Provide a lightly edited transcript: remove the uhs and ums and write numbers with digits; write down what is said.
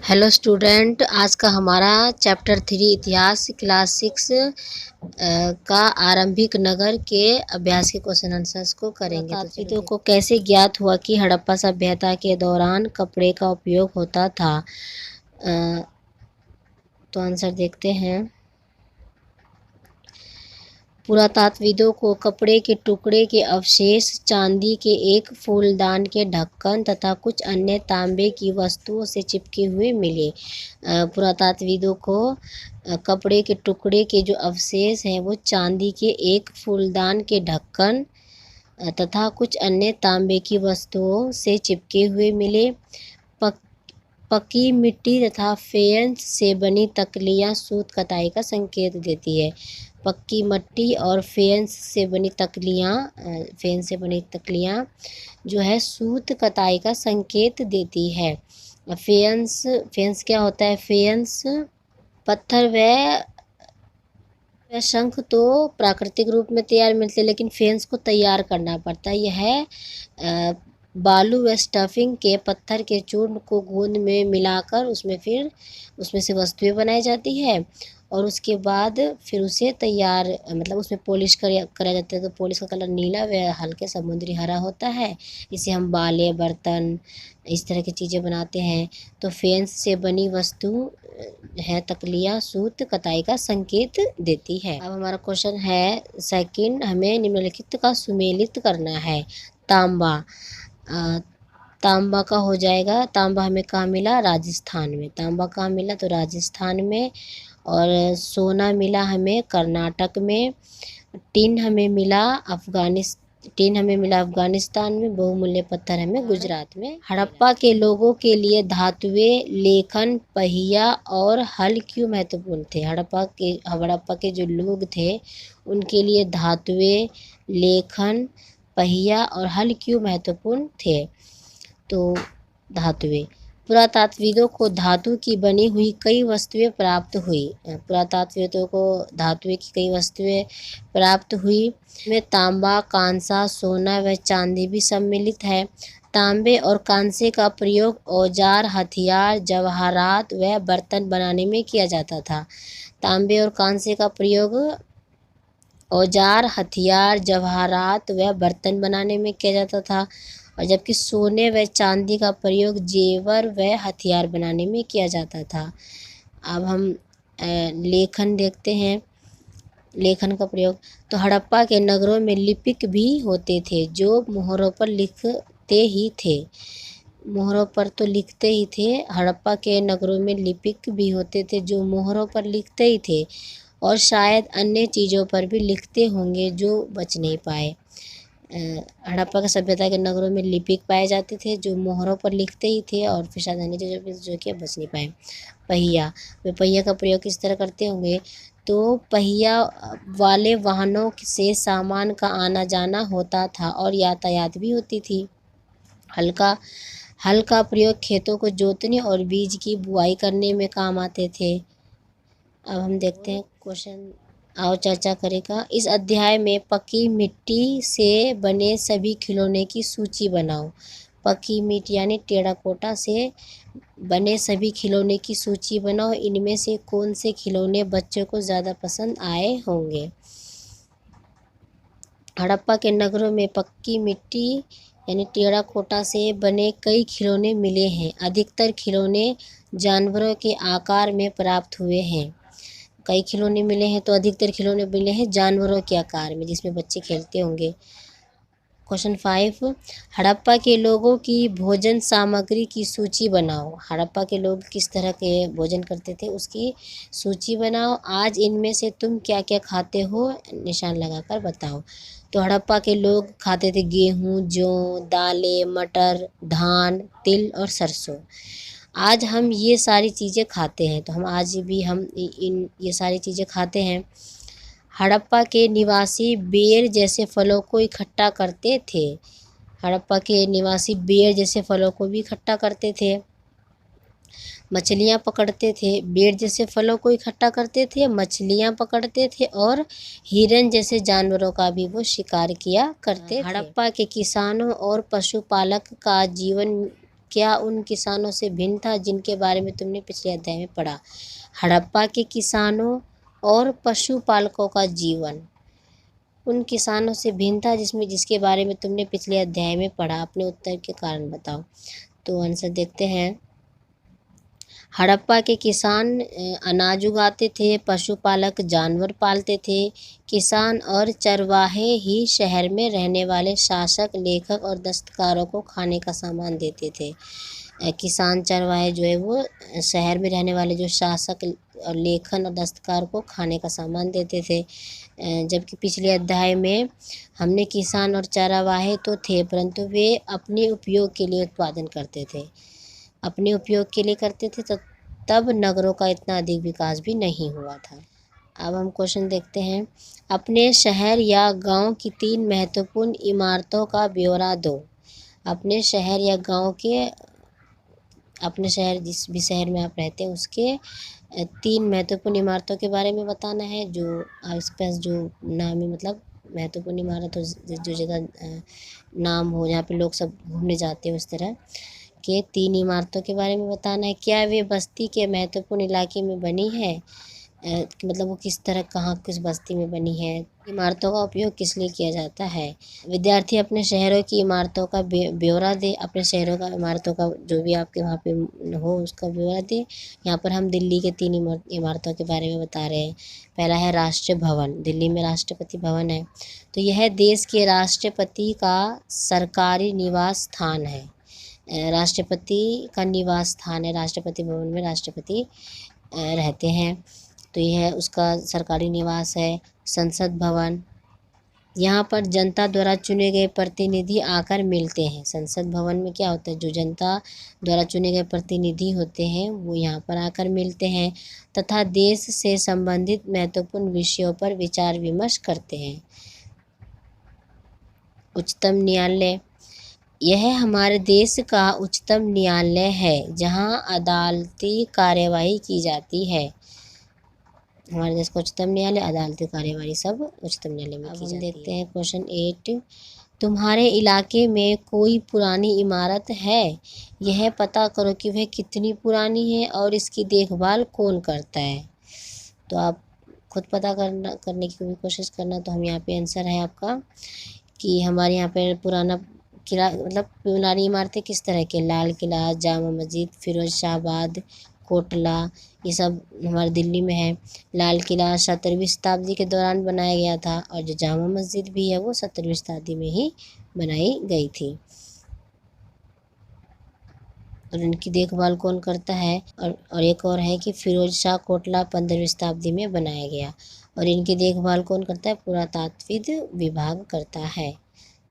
Hello student, आज का हमारा चैप्टर 3 इतिहास क्लास 6 का आरंभिक नगर के अभ्यास के क्वेश्चन आंसर्स को करेंगे। तो चलिए को कैसे ज्ञात हुआ कि हड़प्पा सभ्यता के दौरान कपड़े का उपयोग होता था। तो आंसर देखते हैं। पुरातात्विदों को कपड़े के टुकड़े के अवशेष, चांदी के एक फूलदान के ढक्कन तथा कुछ अन्य तांबे की वस्तुओं से चिपके हुए मिले। पुरातात्विदों को कपड़े के टुकड़े के जो अवशेष हैं वो चांदी के एक फूलदान के ढक्कन तथा कुछ अन्य तांबे की वस्तुओं से चिपके हुए मिले। पकी मिट्टी तथा फेयंस से बनी तकलियाँ सूत कताई का संकेत देती है। पक्की मिट्टी और फेयंस से बनी तकलियाँ जो है सूत कताई का संकेत देती है। फेयंस क्या होता है? फेयंस पत्थर व शंख तो प्राकृतिक रूप में तैयार मिलते हैं, लेकिन फेयंस को तैयार करना पड़ता है। यह बालू व स्टफिंग के पत्थर के चूर्ण को गोंद में मिलाकर उसमें से वस्तुएं बनाई जाती है और उसके बाद फिर उसे तैयार उसमें पॉलिश करा जाता है। तो पॉलिश का कलर नीला व हल्के समुद्री हरा होता है। इसे हम बाले, बर्तन, इस तरह की चीज़ें बनाते हैं। तो फेंस से बनी वस्तु है तकलिया सूत कताई का संकेत देती है। अब हमारा क्वेश्चन है सेकंड, हमें निम्नलिखित का सुमेलित करना है। तांबा तांबा का हो जाएगा। तांबा हमें कहाँ मिला? राजस्थान में। तांबा कहाँ मिला? तो राजस्थान में। और सोना मिला हमें कर्नाटक में। टिन हमें मिला अफगानिस्तान में। बहुमूल्य पत्थर हमें गुजरात में। हड़प्पा के लोगों के लिए धातुएं, लेखन, पहिया और हल क्यों महत्वपूर्ण थे? हड़प्पा के जो लोग थे उनके लिए धातुएं, लेखन, पहिया और हल क्यों महत्वपूर्ण थे? तो धातुएं, पुरातात्विदों को धातु की बनी हुई कई वस्तुएं प्राप्त हुई। पुरातात्विदों को धातुएं की कई वस्तुएं प्राप्त हुई। में तांबा, कांसा, सोना व चांदी भी सम्मिलित है। तांबे और कांसे का प्रयोग औजार, हथियार, जवाहरात व बर्तन बनाने में किया जाता था। तांबे और कांसे का प्रयोग औजार, हथियार, जवाहरात व बर्तन बनाने में किया जाता था, और जबकि सोने व चांदी का प्रयोग जेवर व हथियार बनाने में किया जाता था। अब हम लेखन देखते हैं। लेखन का प्रयोग, तो हड़प्पा के नगरों में लिपिक भी होते थे जो मोहरों पर लिखते ही थे। मोहरों पर तो लिखते ही थे। हड़प्पा के नगरों में लिपिक भी होते थे जो मोहरों पर लिखते ही थे, और शायद अन्य चीज़ों पर भी लिखते होंगे जो बच नहीं पाए। हड़प्पा की सभ्यता के नगरों में लिपिक पाए जाते थे जो मोहरों पर लिखते ही थे, और फिर शायद अन्य चीज़ों पर जो कि बच नहीं पाए। पहिया, वे पहिया का प्रयोग किस तरह करते होंगे? तो पहिया वाले वाहनों से सामान का आना जाना होता था और यातायात भी होती थी। हल का प्रयोग खेतों को जोतने और बीज की बुआई करने में काम आते थे। अब हम देखते हैं क्वेश्चन, आओ चर्चा करेगा। इस अध्याय में पकी मिट्टी से बने सभी खिलौने की सूची बनाओ। पकी मिट्टी यानी टेराकोटा से बने सभी खिलौने की सूची बनाओ। इनमें से कौन से खिलौने बच्चों को ज़्यादा पसंद आए होंगे? हड़प्पा के नगरों में पक्की मिट्टी यानी टेराकोटा से बने कई खिलौने मिले हैं। अधिकतर खिलौने जानवरों के आकार में प्राप्त हुए हैं। कई खिलौने मिले हैं तो अधिकतर खिलौने मिले हैं जानवरों के आकार में, जिसमें बच्चे खेलते होंगे। क्वेश्चन 5, हड़प्पा के लोगों की भोजन सामग्री की सूची बनाओ। हड़प्पा के लोग किस तरह के भोजन करते थे उसकी सूची बनाओ। आज इनमें से तुम क्या क्या खाते हो, निशान लगाकर बताओ। तो हड़प्पा के लोग खाते थे गेहूँ, जौ, दालें, मटर, धान, तिल और सरसों। आज हम ये सारी चीज़ें खाते हैं, तो आज भी हम ये सारी चीज़ें खाते हैं। हड़प्पा के निवासी बेर जैसे फलों को इकट्ठा करते थे। हड़प्पा के निवासी बेर जैसे फलों को भी इकट्ठा करते थे। मछलियाँ पकड़ते थे। बेर जैसे फलों को इकट्ठा करते थे, मछलियाँ पकड़ते थे और हिरन जैसे जानवरों का भी वो शिकार किया करते थे। हड़प्पा के किसानों और पशुपालक का जीवन क्या उन किसानों से भिन्न था जिनके बारे में तुमने पिछले अध्याय में पढ़ा। हड़प्पा के किसानों और पशुपालकों का जीवन उन किसानों से भिन्न था जिसके बारे में तुमने पिछले अध्याय में पढ़ा। अपने उत्तर के कारण बताओ। तो आंसर देखते हैं। हड़प्पा के किसान अनाज उगाते थे, पशुपालक जानवर पालते थे, किसान और चरवाहे ही शहर में रहने वाले शासक, लेखक और दस्तकारों को खाने का सामान देते थे। किसान चरवाहे जो है वो शहर में रहने वाले जो शासक और लेखन और दस्तकार को खाने का सामान देते थे। जबकि पिछले अध्याय में हमने किसान और चरवाहे तो थे, परंतु वे अपने उपयोग के लिए उत्पादन करते थे, अपने उपयोग के लिए करते थे, तो तब नगरों का इतना अधिक विकास भी नहीं हुआ था। अब हम क्वेश्चन देखते हैं। अपने शहर या गांव की 3 महत्वपूर्ण इमारतों का ब्यौरा दो। अपने शहर या गांव के, अपने शहर जिस भी शहर में आप रहते हैं उसके 3 महत्वपूर्ण इमारतों के बारे में बताना है। जो आसपास जो नामी मतलब महत्वपूर्ण इमारत हो, जो जगह नाम हो जहाँ पे लोग सब घूमने जाते हैं, उस तरह के 3 इमारतों के बारे में बताना है। क्या वे बस्ती के महत्वपूर्ण इलाके में बनी है, मतलब वो किस तरह कहाँ किस बस्ती में बनी है, इमारतों का उपयोग किस लिए किया जाता है। विद्यार्थी अपने शहरों की इमारतों का ब्यौरा दे। अपने शहरों का इमारतों का जो भी आपके वहाँ पे हो उसका ब्यौरा दे। यहाँ पर हम दिल्ली के 3 इमारतों के बारे में बता रहे हैं। पहला है राष्ट्रीय भवन, दिल्ली में राष्ट्रपति भवन है, तो यह देश के राष्ट्रपति का सरकारी निवास स्थान है। राष्ट्रपति का निवास स्थान है, राष्ट्रपति भवन में राष्ट्रपति रहते हैं, तो यह उसका सरकारी निवास है। संसद भवन, यहाँ पर जनता द्वारा चुने गए प्रतिनिधि आकर मिलते हैं। संसद भवन में क्या होता है, जो जनता द्वारा चुने गए प्रतिनिधि होते हैं वो यहाँ पर आकर मिलते हैं तथा देश से संबंधित महत्वपूर्ण विषयों पर विचार विमर्श करते हैं। उच्चतम न्यायालय, यह हमारे देश का उच्चतम न्यायालय है जहाँ अदालती कार्यवाही की जाती है। हमारे देश का उच्चतम न्यायालय, अदालती कार्यवाही सब उच्चतम न्यायालय में की जाती है। देखते हैं क्वेश्चन 8। तुम्हारे इलाके में कोई पुरानी इमारत है, यह पता करो कि वह कितनी पुरानी है और इसकी देखभाल कौन करता है। तो आप खुद पता करने की भी कोशिश करना। तो हम यहाँ पे आंसर है आपका कि हमारे यहाँ पे पुराना किला मतलब पुरानी इमारतें किस तरह के, लाल किला, जामा मस्जिद, फिरोजशाहबाद, कोटला, ये सब हमारे दिल्ली में है। लाल किला 17वीं शताब्दी के दौरान बनाया गया था और जो जामा मस्जिद भी है वो 17वीं शताब्दी में ही बनाई गई थी। और इनकी देखभाल कौन करता है, और एक और है कि फिरोज शाह कोटला 15वीं शताब्दी में बनाया गया और इनकी देखभाल कौन करता है, पुरातात्विक विभाग करता है।